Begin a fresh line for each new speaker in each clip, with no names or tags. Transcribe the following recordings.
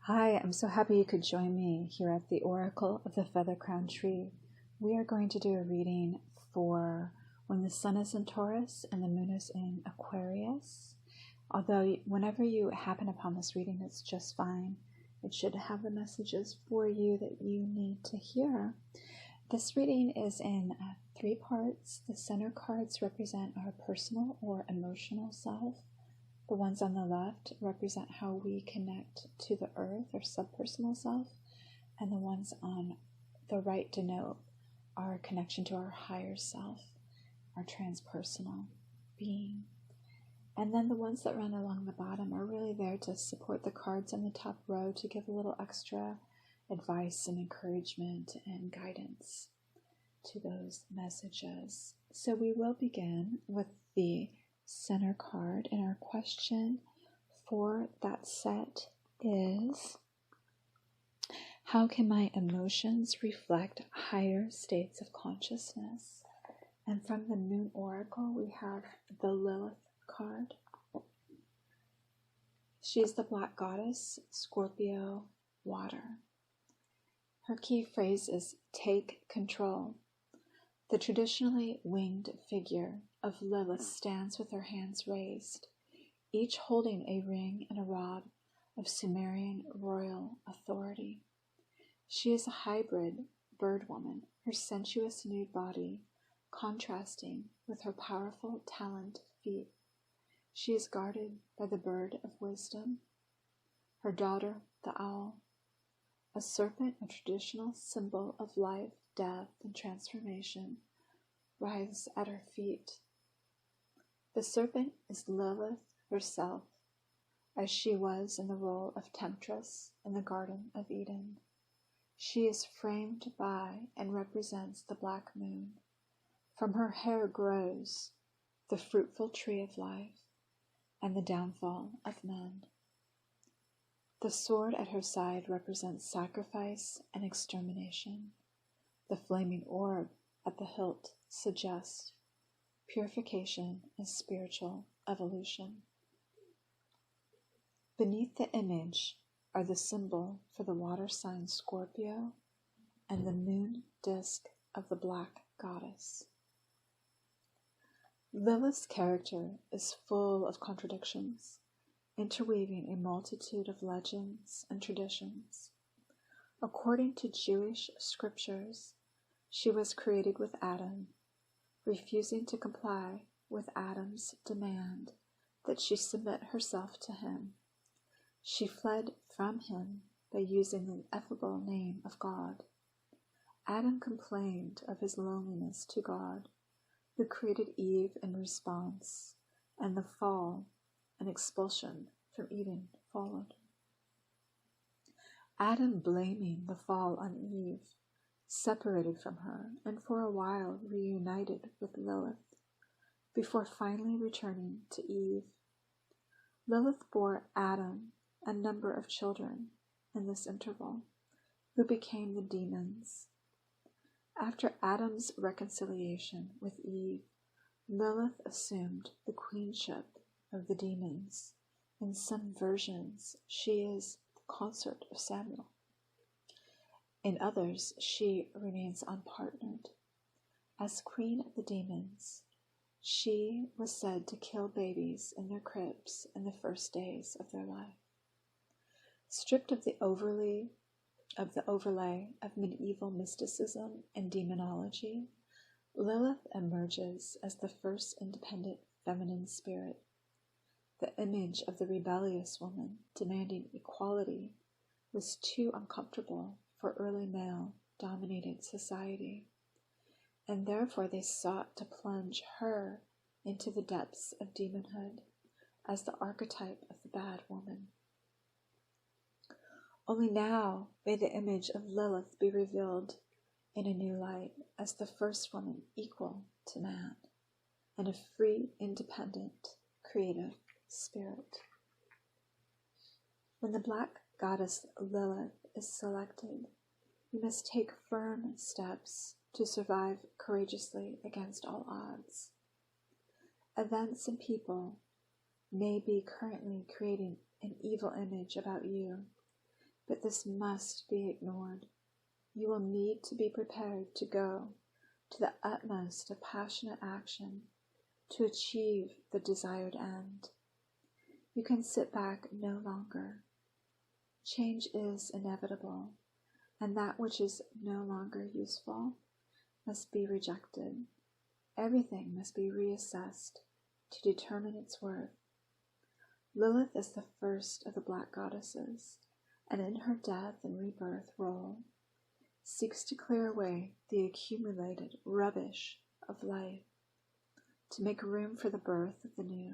Hi, I'm so happy you could join me here at the Oracle of the Feather Crown Tree. We are going to do a reading for when the Sun is in Taurus and the Moon is in Aquarius. Although whenever you happen upon this reading, it's just fine. It should have the messages for you that you need to hear. This reading is in 3 parts. The center cards represent our personal or emotional self. The ones on the left represent how we connect to the earth or subpersonal self, and the ones on the right denote our connection to our higher self, our transpersonal being. And then the ones that run along the bottom are really there to support the cards on the top row, to give a little extra advice and encouragement and guidance to those messages. So we will begin with the center card, and our question for that set is, how can my emotions reflect higher states of consciousness? And from the Moon Oracle, we have the Lilith card. She's the Black Goddess, Scorpio, water. Her key phrase is take control. The traditionally winged figure of Lilith stands with her hands raised, each holding a ring and a rod of Sumerian royal authority. She is a hybrid bird woman, her sensuous nude body contrasting with her powerful taloned feet. She is guarded by the bird of wisdom, her daughter, the owl. A serpent, a traditional symbol of life, death, and transformation, writhes at her feet. The serpent is Lilith herself, as she was in the role of temptress in the Garden of Eden. She is framed by and represents the black moon. From her hair grows the fruitful tree of life and the downfall of men. The sword at her side represents sacrifice and extermination. The flaming orb at the hilt suggests purification and spiritual evolution. Beneath the image are the symbol for the water sign Scorpio and the moon disk of the Black Goddess. Lilith's character is full of contradictions, interweaving a multitude of legends and traditions. According to Jewish scriptures, she was created with Adam, refusing to comply with Adam's demand that she submit herself to him. She fled from him by using the ineffable name of God. Adam complained of his loneliness to God, who created Eve in response, and the fall and expulsion from Eden followed. Adam, blaming the fall on Eve, separated from her and for a while reunited with Lilith, before finally returning to Eve. Lilith bore Adam a number of children in this interval, who became the demons. After Adam's reconciliation with Eve, Lilith assumed the queenship of the demons. In some versions, she is the consort of Samuel. In others, she remains unpartnered. As queen of the demons, she was said to kill babies in their cribs in the first days of their life. Stripped of the overlay of medieval mysticism and demonology, Lilith emerges as the first independent feminine spirit, the image of the rebellious woman demanding equality was too uncomfortable for early male-dominated society, and therefore they sought to plunge her into the depths of demonhood as the archetype of the bad woman. Only now may the image of Lilith be revealed in a new light as the first woman equal to man and a free, independent, creative spirit. When the Black Goddess Lilith is selected, you must take firm steps to survive courageously against all odds. Events and people may be currently creating an evil image about you, but this must be ignored. You will need to be prepared to go to the utmost of passionate action to achieve the desired end. You can sit back no longer. Change is inevitable, and that which is no longer useful must be rejected. Everything must be reassessed to determine its worth. Lilith is the first of the black goddesses, and in her death and rebirth role, seeks to clear away the accumulated rubbish of life, to make room for the birth of the new.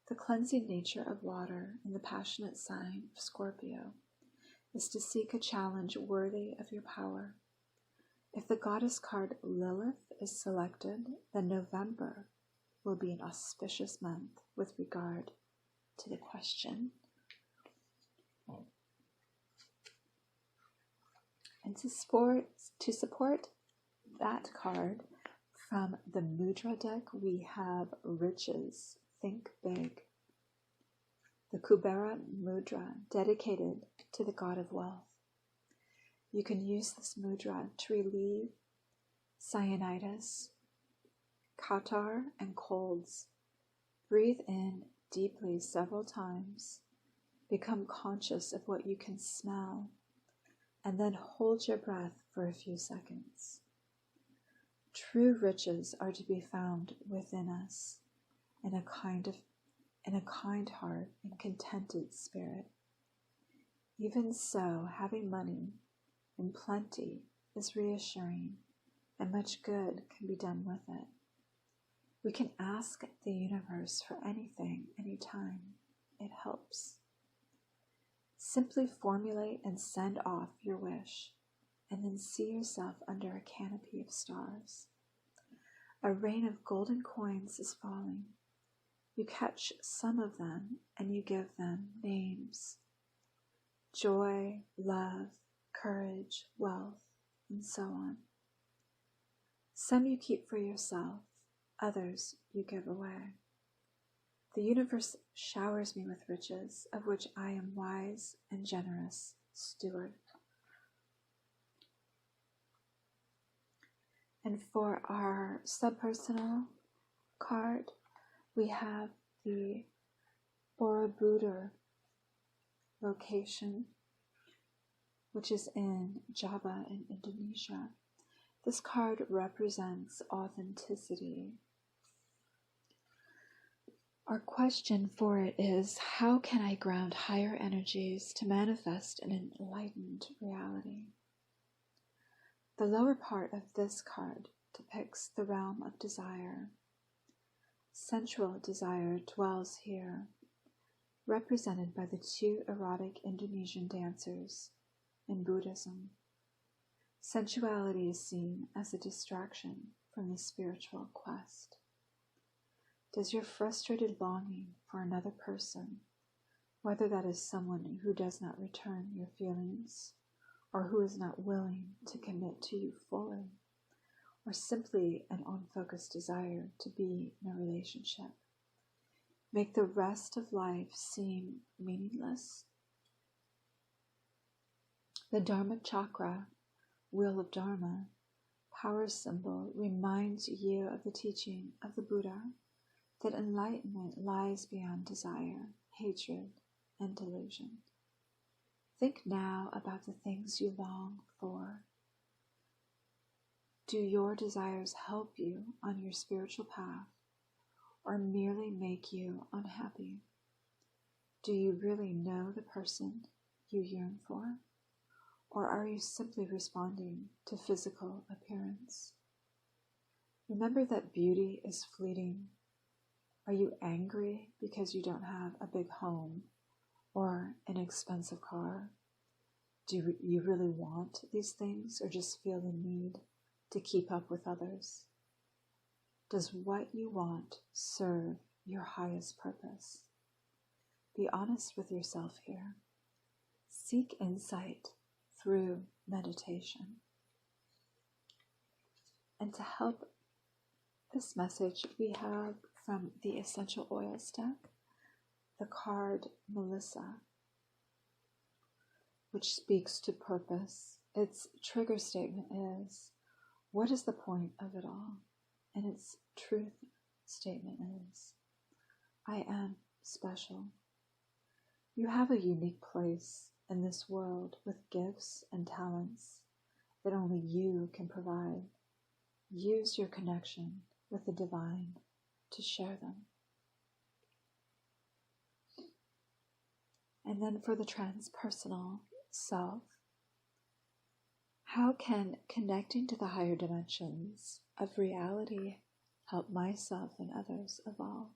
The cleansing nature of water in the passionate sign of Scorpio is to seek a challenge worthy of your power. If the goddess card Lilith is selected, then November will be an auspicious month with regard to the question. And to support that card from the Mudra deck, we have Riches, Think Big. The Kubera Mudra, dedicated to the god of wealth. You can use this mudra to relieve cyanitis, catarrh, and colds. Breathe in deeply several times. Become conscious of what you can smell, and then hold your breath for a few seconds. True riches are to be found within us in a kind heart and contented spirit. Even so, having money in plenty is reassuring, and much good can be done with it. We can ask the universe for anything, anytime. It helps. Simply formulate and send off your wish, and then see yourself under a canopy of stars. A rain of golden coins is falling. You catch some of them, and you give them names. Joy, love, courage, wealth, and so on. Some you keep for yourself, others you give away. The universe showers me with riches, of which I am wise and generous steward. And for our subpersonal card, we have the Borobudur location, which is in Java in Indonesia. This card represents authenticity. Our question for it is, how can I ground higher energies to manifest an enlightened reality? The lower part of this card depicts the realm of desire. Sensual desire dwells here, represented by the two erotic Indonesian dancers in Buddhism. Sensuality is seen as a distraction from the spiritual quest. Does your frustrated longing for another person, whether that is someone who does not return your feelings, or who is not willing to commit to you fully, or simply an unfocused desire to be in a relationship, make the rest of life seem meaningless? The Dharma Chakra, Wheel of Dharma, power symbol, reminds you of the teaching of the Buddha that enlightenment lies beyond desire, hatred, and delusion. Think now about the things you long for. Do your desires help you on your spiritual path, or merely make you unhappy? Do you really know the person you yearn for, or are you simply responding to physical appearance? Remember that beauty is fleeting. Are you angry because you don't have a big home or an expensive car? Do you really want these things, or just feel the need to keep up with others? Does what you want serve your highest purpose? Be honest with yourself here. Seek insight through meditation. And to help this message, we have from the Essential Oils deck, the card Melissa. which speaks to purpose. Its trigger statement is, what is the point of it all? And its truth statement is, I am special. You have a unique place in this world with gifts and talents that only you can provide. Use your connection with the divine to share them. And then for the transpersonal self, how can connecting to the higher dimensions of reality help myself and others evolve?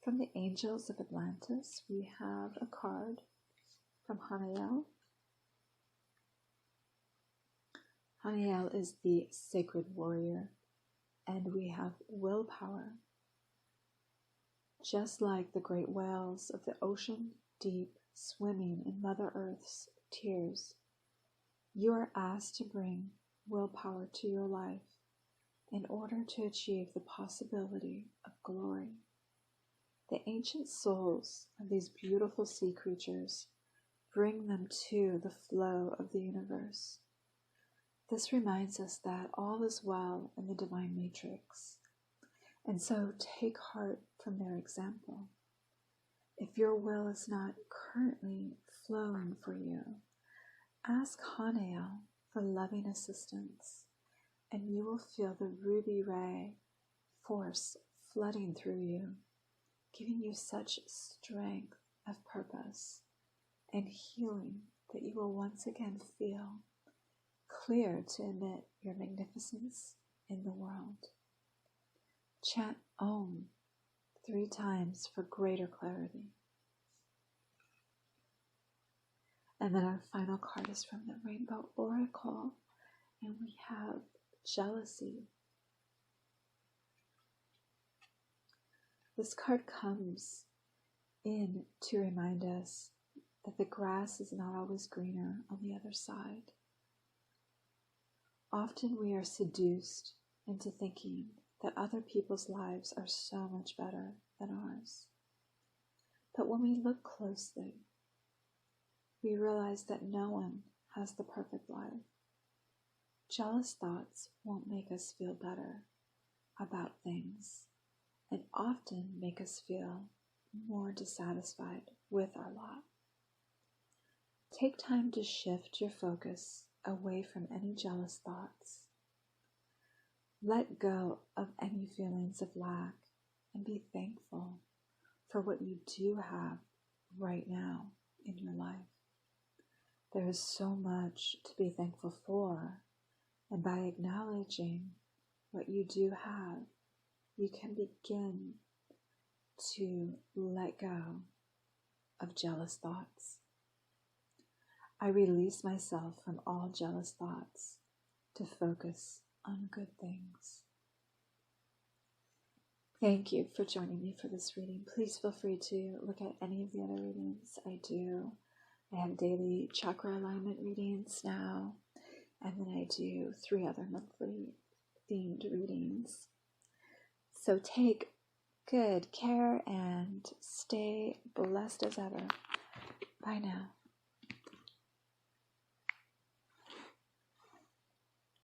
From the Angels of Atlantis, we have a card from Hanael. Hanael is the sacred warrior, and we have willpower. Just like the great whales of the ocean deep swimming in Mother Earth's tears, you are asked to bring willpower to your life in order to achieve the possibility of glory. The ancient souls of these beautiful sea creatures bring them to the flow of the universe. This reminds us that all is well in the divine matrix, and so take heart from their example. If your will is not currently flowing for you, ask Hanael for loving assistance, and you will feel the ruby ray force flooding through you, giving you such strength of purpose and healing that you will once again feel clear to emit your magnificence in the world. Chant Om 3 times for greater clarity. And then our final card is from the Rainbow Oracle, and we have jealousy. This card comes in to remind us that the grass is not always greener on the other side. Often we are seduced into thinking that other people's lives are so much better than ours. But when we look closely, we realize that no one has the perfect life. Jealous thoughts won't make us feel better about things, and often make us feel more dissatisfied with our lot. Take time to shift your focus away from any jealous thoughts. Let go of any feelings of lack and be thankful for what you do have right now in your life. There is so much to be thankful for, and by acknowledging what you do have, you can begin to let go of jealous thoughts. I release myself from all jealous thoughts to focus on good things. Thank you for joining me for this reading. Please feel free to look at any of the other readings I do. I have daily chakra alignment readings now, and then I do 3 other monthly themed readings. So take good care and stay blessed as ever. Bye now.